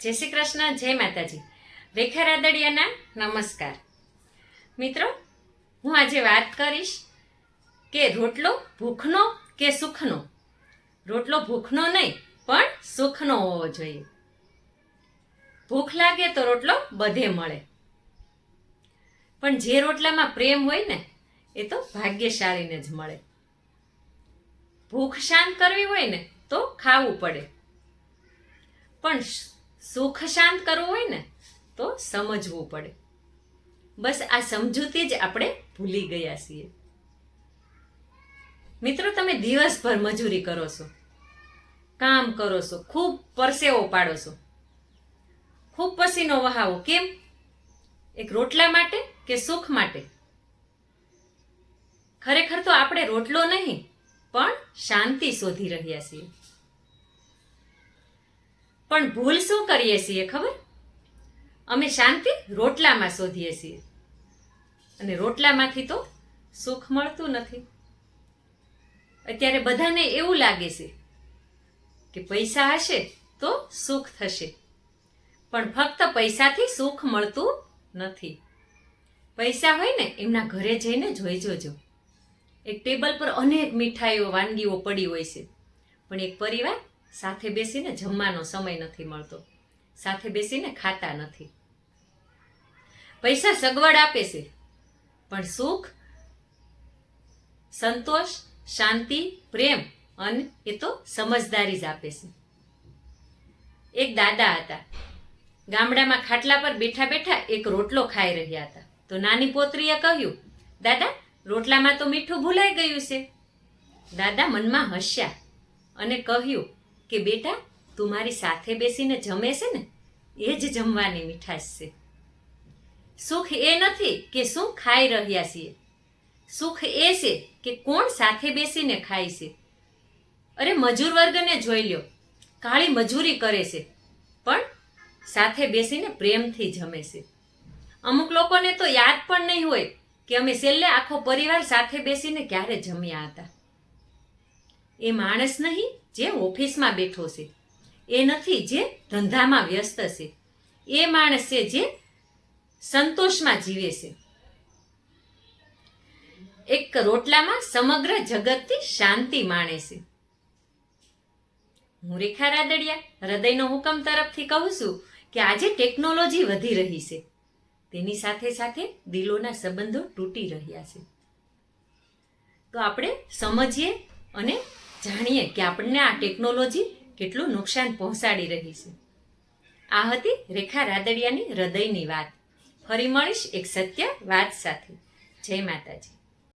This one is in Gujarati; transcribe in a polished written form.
જય શ્રી કૃષ્ણ, જય માતાજી. રેખા રાદડિયાના નમસ્કાર. મિત્રો, હું આજે વાત કરીશ કે રોટલો ભૂખનો કે સુખનો. રોટલો ભૂખનો નહીં પણ સુખનો હોવો જોઈએ. ભૂખ લાગે તો રોટલો બધે મળે, પણ જે રોટલામાં પ્રેમ હોય ને એ તો ભાગ્યશાળીને જ મળે. ભૂખ શાંત કરવી હોય ને તો ખાવું પડે, પણ સુખ શાંત કરવું હોય ને તો સમજવું પડે. બસ આ સમજૂતી જ આપણે ભૂલી ગયા છીએ. મિત્રો, તમે દિવસભર મજૂરી કરો છો, કામ કરો છો, ખૂબ પરસેવો પાડો છો, ખૂબ પસીનો વહાવો. કેમ? એક રોટલા માટે કે સુખ માટે? ખરેખર તો આપણે રોટલો નહીં પણ શાંતિ શોધી રહ્યા છીએ. પણ ભૂલ શું કરીએ છીએ ખબર? અમે શાંતિ રોટલામાં શોધીએ છીએ, અને રોટલામાંથી તો સુખ મળતું નથી. અત્યારે બધાને એવું લાગે છે કે પૈસા હશે તો સુખ થશે, પણ ફક્ત પૈસાથી સુખ મળતું નથી. પૈસા હોય ને એમના ઘરે જઈને જોઈ જોજો, એક ટેબલ પર અનેક મીઠાઈઓ વાનગીઓ પડી હોય છે, પણ એક પરિવાર સાથે બેસીને જમવાનો સમય નથી મળતો, સાથે બેસીને ખાતા નથી. પૈસા સગવડ આપે છે, પણ સુખ, સંતોષ, શાંતિ, પ્રેમ અને એ તો સમજદારી જ આપે છે. એક દાદા હતા, ગામડામાં ખાટલા પર બેઠા બેઠા એક રોટલો ખાઈ રહ્યા હતા. તો નાની પોતરીએ કહ્યું, દાદા, રોટલામાં તો મીઠું ભૂલાઈ ગયું છે. દાદા મનમાં હસ્યા અને કહ્યું કે બેટા, તું મારી સાથે બેસીને જમે છે ને, એ જ જમવાની મીઠાશ છે. સુખ એ નથી કે શું ખાઈ રહ્યા છીએ, સુખ એ છે કે કોણ સાથે બેસીને ખાય છે. અરે, મજૂર વર્ગને જોઈ લ્યો, કાળી મજૂરી કરે છે પણ સાથે બેસીને પ્રેમથી જમે છે. અમુક લોકોને તો યાદ પણ નહીં હોય કે અમે છેલ્લે આખો પરિવાર સાથે બેસીને ક્યારે જમ્યા હતા. એ માણસ નહીં જે ઓફિસમાં બેઠો છે, એ નથી જે ધંધામાં વ્યસ્ત છે, એ માણસ છે જે સંતોષમાં જીવે છે. એક રોટલામાં સમગ્ર જગતથી શાંતિ માણે છે. હું રેખા રાદડિયા હૃદયનો હુકમ તરફથી કહું છું કે આજે ટેકનોલોજી વધી રહી છે, તેની સાથે સાથે દિલોના સંબંધો તૂટી રહ્યા છે. તો આપણે સમજીએ અને જાણીએ કે આપણને આ ટેકનોલોજી કેટલું નુકસાન પહોંચાડી રહી છે. આ હતી રેખા રાદડિયાની હૃદયની વાત. ફરી મળીશ એક સત્ય વાત સાથે. જય માતાજી.